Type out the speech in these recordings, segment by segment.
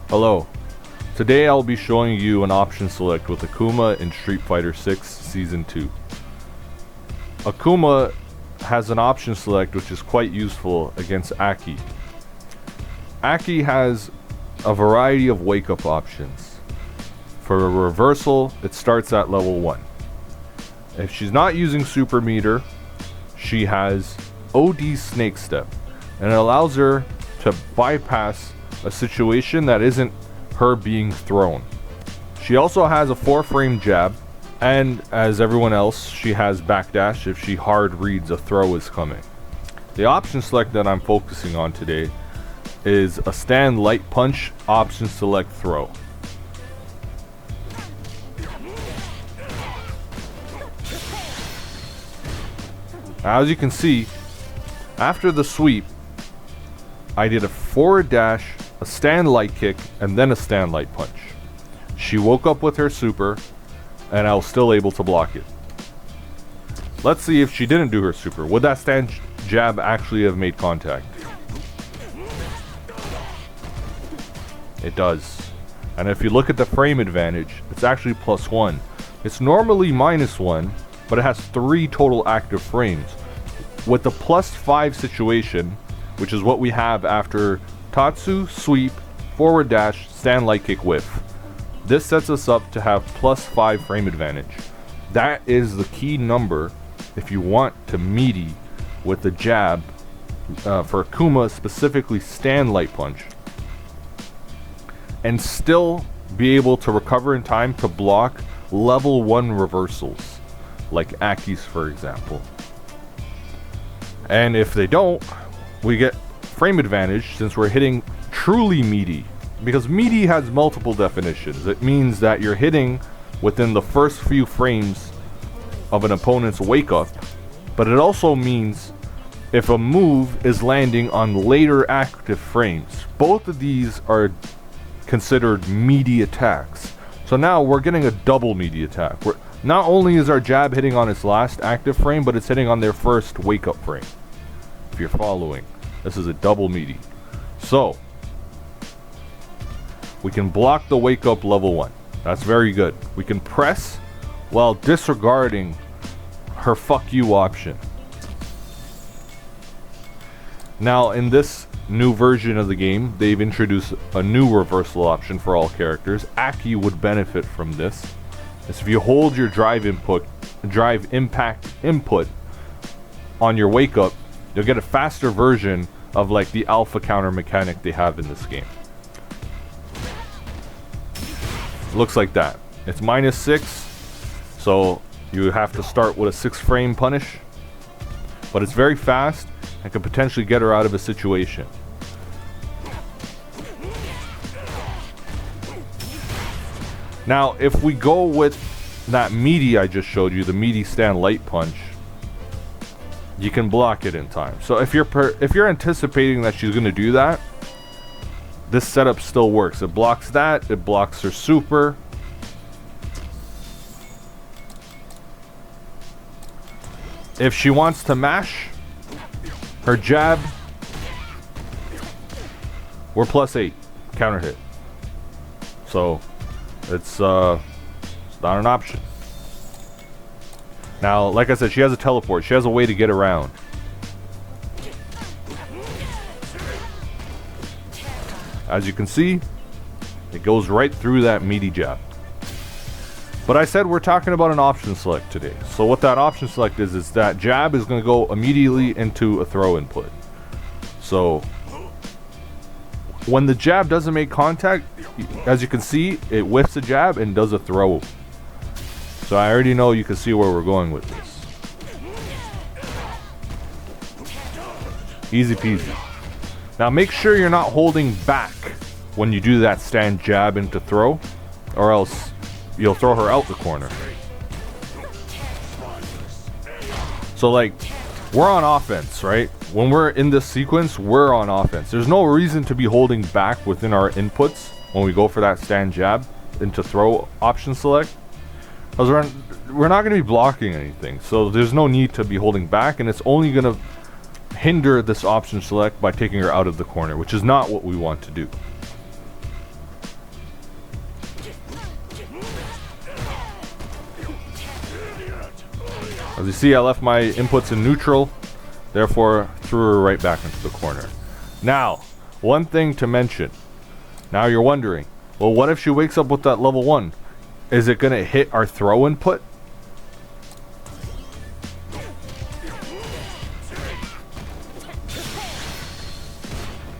Hello. Today I'll be showing you an option select with Akuma in Street Fighter 6 Season 2. Akuma has an option select which is quite useful against Aki. Aki has a variety of wake up options. For a reversal, it starts at level 1. If she's not using Super Meter, she has OD Snake Step, and it allows her to bypass a situation that isn't her being thrown. She also has a 4-frame jab, and as everyone else, she has backdash if she hard reads a throw is coming. The option select that I'm focusing on today is a stand light punch option select throw. As you can see, after the sweep, I did a forward dash, a stand light kick, and then a stand light punch. She woke up with her super, and I was still able to block it. Let's see if she didn't do her super. Would that stand jab actually have made contact? It does. And if you look at the frame advantage, it's actually +1. It's normally -1, but it has 3 total active frames. With the +5 situation, which is what we have after Tatsu, sweep, forward dash, stand light kick, whiff. This sets us up to have +5 frame advantage. That is the key number if you want to meaty with the jab for Akuma, specifically stand light punch, and still be able to recover in time to block level 1 reversals, like Aki's for example. And if they don't, we get frame advantage since we're hitting truly meaty, because meaty has multiple definitions. It means that you're hitting within the first few frames of an opponent's wake up, but it also means if a move is landing on later active frames. Both of these are considered meaty attacks. So now we're getting a double meaty attack. Not only is our jab hitting on its last active frame, but it's hitting on their first wake up frame. If you're following, this is a double meaty. So we can block the wake up level 1. That's very good. We can press while disregarding her fuck you option. Now in this new version of the game, they've introduced a new reversal option for all characters. Aki would benefit from this. It's if you hold your drive impact input on your wake up, you'll get a faster version of like the alpha counter mechanic they have in this game. Looks like that. It's -6, so you have to start with a 6-frame punish, but it's very fast and could potentially get her out of a situation. Now if we go with that meaty I just showed you, the meaty stand light punch, you can block it in time. So if you're anticipating that she's going to do that, this setup still works. It blocks that, it blocks her super. If she wants to mash her jab, we're +8 counter hit. So it's not an option. Now, like I said, she has a teleport. She has a way to get around. As you can see, it goes right through that meaty jab. But I said we're talking about an option select today. So what that option select is that jab is going to go immediately into a throw input. So when the jab doesn't make contact, as you can see, it whiffs a jab and does a throw. So I already know you can see where we're going with this. Easy peasy. Now make sure you're not holding back when you do that stand jab into throw, or else you'll throw her out the corner. So like, we're on offense, right? When we're in this sequence, we're on offense. There's no reason to be holding back within our inputs when we go for that stand jab into throw option select, because we're not going to be blocking anything. So there's no need to be holding back, and it's only going to hinder this option select by taking her out of the corner, which is not what we want to do. As you see, I left my inputs in neutral, therefore threw her right back into the corner. Now, one thing to mention. Now you're wondering, well, what if she wakes up with that level 1? Is it going to hit our throw input?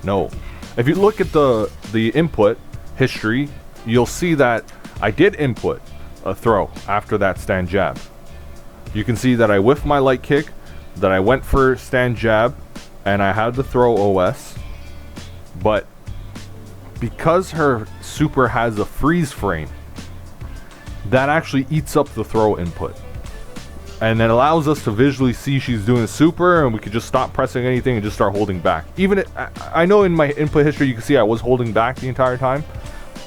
No. If you look at the input history, you'll see that I did input a throw after that stand jab. You can see that I whiffed my light kick, that I went for stand jab, and I had the throw OS. But because her super has a freeze frame, that actually eats up the throw input. And it allows us to visually see she's doing a super, and we could just stop pressing anything and just start holding back. Even I know in my input history you can see I was holding back the entire time.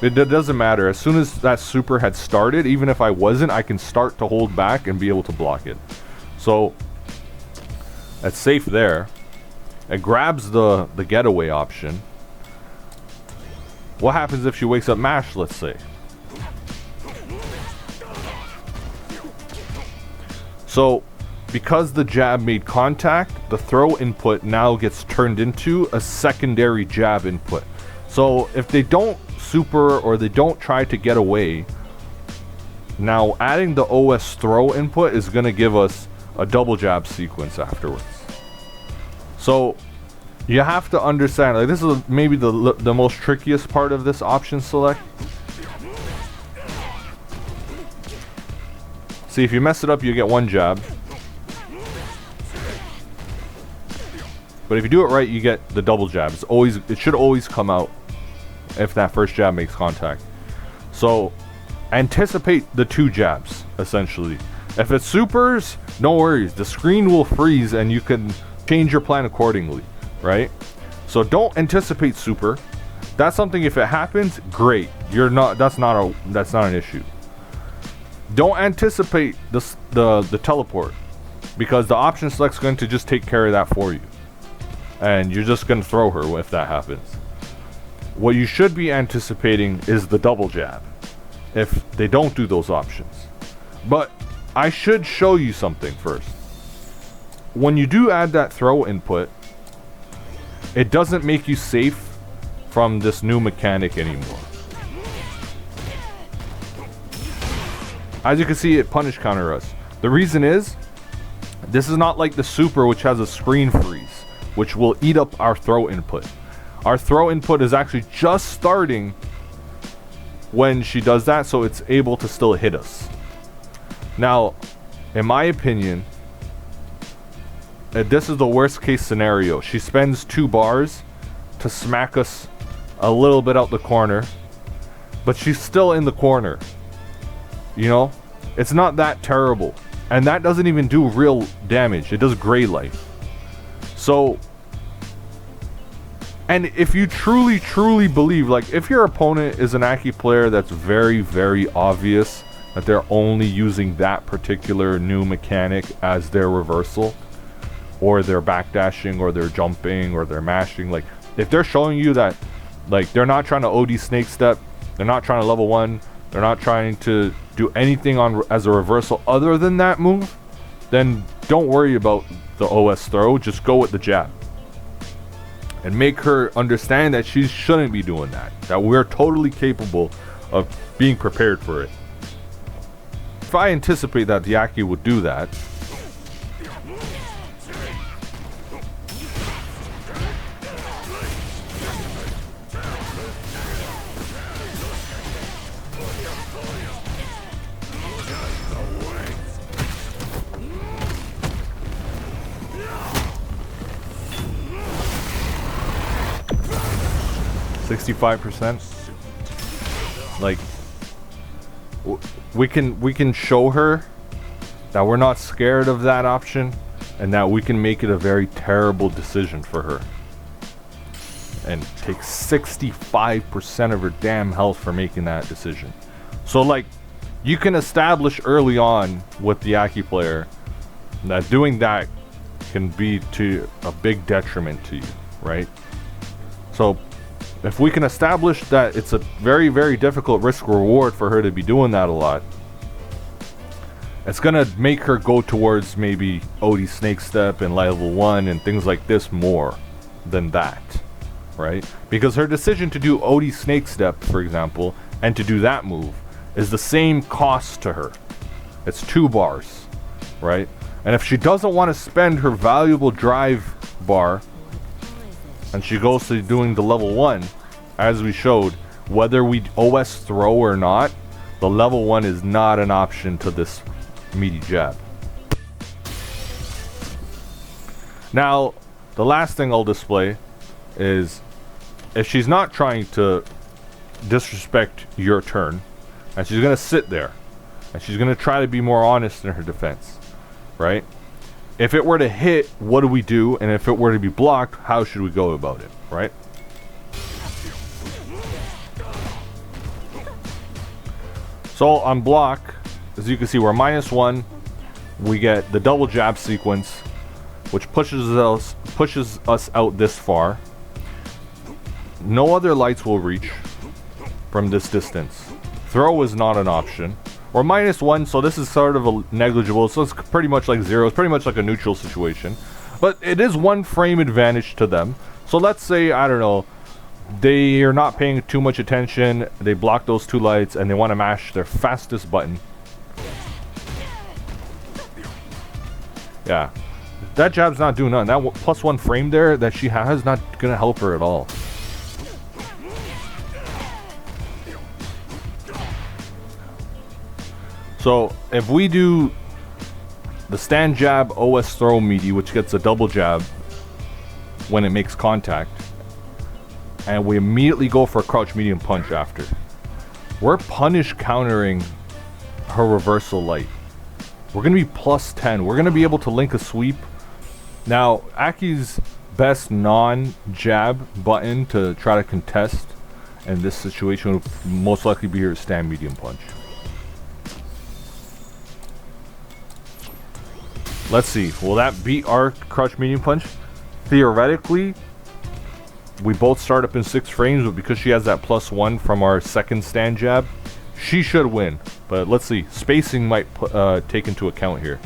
It doesn't matter. As soon as that super had started, even if I wasn't, I can start to hold back and be able to block it. So that's safe there. It grabs the getaway option. What happens if she wakes up mashed, let's say? So, because the jab made contact, the throw input now gets turned into a secondary jab input. So, if they don't super or they don't try to get away, now adding the OS throw input is going to give us a double jab sequence afterwards. So, you have to understand, like, this is maybe the most trickiest part of this option select. See, if you mess it up, you get one jab. But if you do it right, you get the double jab. It should always come out if that first jab makes contact. So, anticipate the 2 jabs, essentially. If it supers, no worries. The screen will freeze and you can change your plan accordingly, right? So don't anticipate super. That's something, if it happens, great. That's not an issue. Don't anticipate the teleport, because the option select's going to just take care of that for you, and you're just going to throw her if that happens. What you should be anticipating is the double jab if they don't do those options. But I should show you something first. When you do add that throw input, it doesn't make you safe from this new mechanic anymore. As you can see, it punish counter us. The reason is, this is not like the super, which has a screen freeze, which will eat up our throw input. Our throw input is actually just starting when she does that, so it's able to still hit us. Now, in my opinion, this is the worst case scenario. She spends 2 bars to smack us a little bit out the corner, but she's still in the corner. You know, it's not that terrible, and that doesn't even do real damage. It does gray life. So, and if you truly believe, like, if your opponent is an Aki player that's very obvious that they're only using that particular new mechanic as their reversal, or they're backdashing, or they're jumping, or they're mashing, like, if they're showing you that, like, they're not trying to OD snake step, they're not trying to level 1, they're not trying to do anything as a reversal other than that move, then don't worry about the OS throw. Just go with the jab. And make her understand that she shouldn't be doing that. That we're totally capable of being prepared for it. If I anticipate that the Aki would do that, 65%. Like, we can show her that we're not scared of that option, and that we can make it a very terrible decision for her, and take 65% of her damn health for making that decision. So, like, you can establish early on with the Aki player that doing that can be to a big detriment to you, right? So if we can establish that it's a very difficult risk reward for her to be doing that a lot, it's gonna make her go towards maybe OD Snake Step and level 1 and things like this more than that, right? Because her decision to do OD Snake Step, for example, and to do that move is the same cost to her. It's 2 bars, right? And if she doesn't want to spend her valuable drive bar and she goes to doing the level 1, as we showed, whether we OS throw or not, the level 1 is not an option to this meaty jab. Now, the last thing I'll display is if she's not trying to disrespect your turn, and she's going to sit there, and she's going to try to be more honest in her defense, right? If it were to hit, what do we do? And if it were to be blocked, how should we go about it, right? So on block, as you can see, we're -1. We get the double jab sequence, which pushes us out this far. No other lights will reach from this distance. Throw is not an option. We're -1, so this is sort of a negligible, so it's pretty much like 0. It's pretty much like a neutral situation. But it is 1 frame advantage to them. So let's say, I don't know, they are not paying too much attention, they block those 2 lights, and they want to mash their fastest button. Yeah. That jab's not doing nothing. That +1 frame there that she has not going to help her at all. So if we do the stand jab OS throw meaty, which gets a double jab when it makes contact, and we immediately go for a crouch medium punch after, we're punish countering her reversal light. We're going to be +10. We're going to be able to link a sweep. Now, Aki's best non-jab button to try to contest in this situation would most likely be her stand medium punch. Let's see, will that beat our crouch medium punch? Theoretically, we both start up in 6 frames, but because she has that +1 from our second stand jab, she should win. But let's see, spacing might take into account here.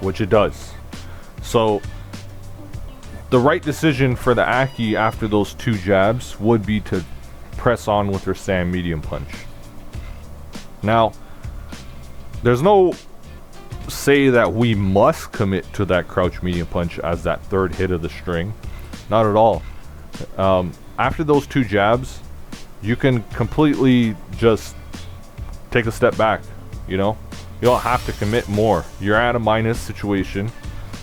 Which it does. So, the right decision for the Aki after those 2 jabs would be to press on with her stand medium punch. Now, there's no say that we must commit to that crouch medium punch as that 3rd hit of the string. Not at all. After those 2 jabs, you can completely just take a step back, you know? You don't have to commit more. You're at a minus situation.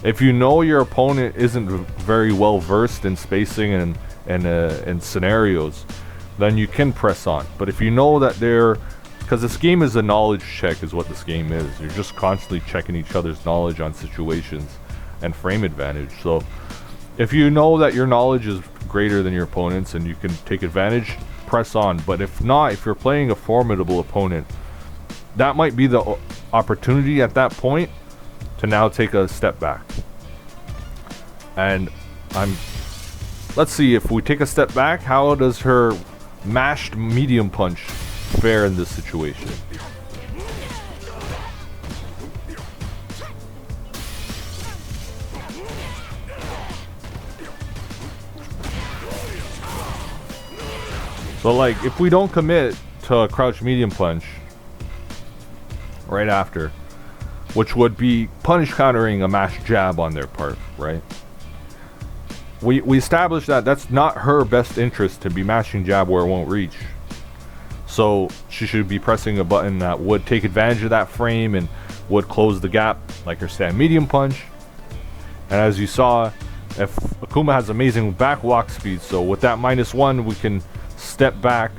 If you know your opponent isn't very well versed in spacing and scenarios, then you can press on. But if you know that they're... Because this game is a knowledge check is what this game is. You're just constantly checking each other's knowledge on situations and frame advantage. So if you know that your knowledge is greater than your opponent's and you can take advantage, press on. But if not, if you're playing a formidable opponent, that might be the opportunity at that point to now take a step back. And let's see, if we take a step back, how does her mashed medium punch fare in this situation? So like, if we don't commit to a crouch medium punch right after, which would be punish countering a mash jab on their part, right? We established that that's not her best interest to be mashing jab where it won't reach. So she should be pressing a button that would take advantage of that frame and would close the gap, like her stand medium punch. And as you saw, if Akuma has amazing back walk speed, so with that -1 we can step back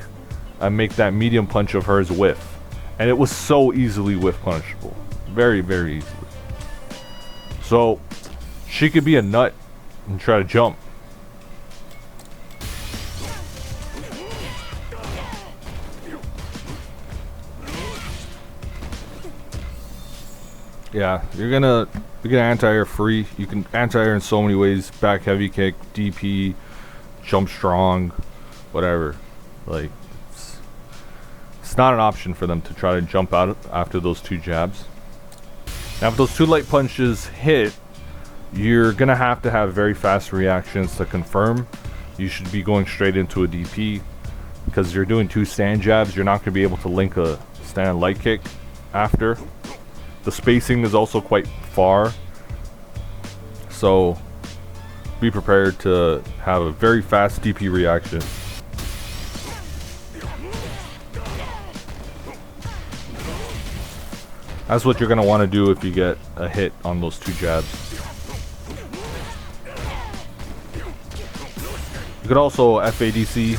and make that medium punch of hers whiff. And it was so easily whiff punishable. Very, very easily. So she could be a nut and try to jump. Yeah, you're gonna anti-air free. You can anti-air in so many ways. Back heavy kick, DP, jump strong, whatever. Like, not an option for them to try to jump out after those 2 jabs. Now if those 2 light punches hit, you're gonna have to have very fast reactions to confirm. You should be going straight into a DP, because you're doing 2 stand jabs. You're not gonna be able to link a stand light kick after. The spacing is also quite far, so be prepared to have a very fast DP reaction. That's what you're going to want to do if you get a hit on those 2 jabs. You could also FADC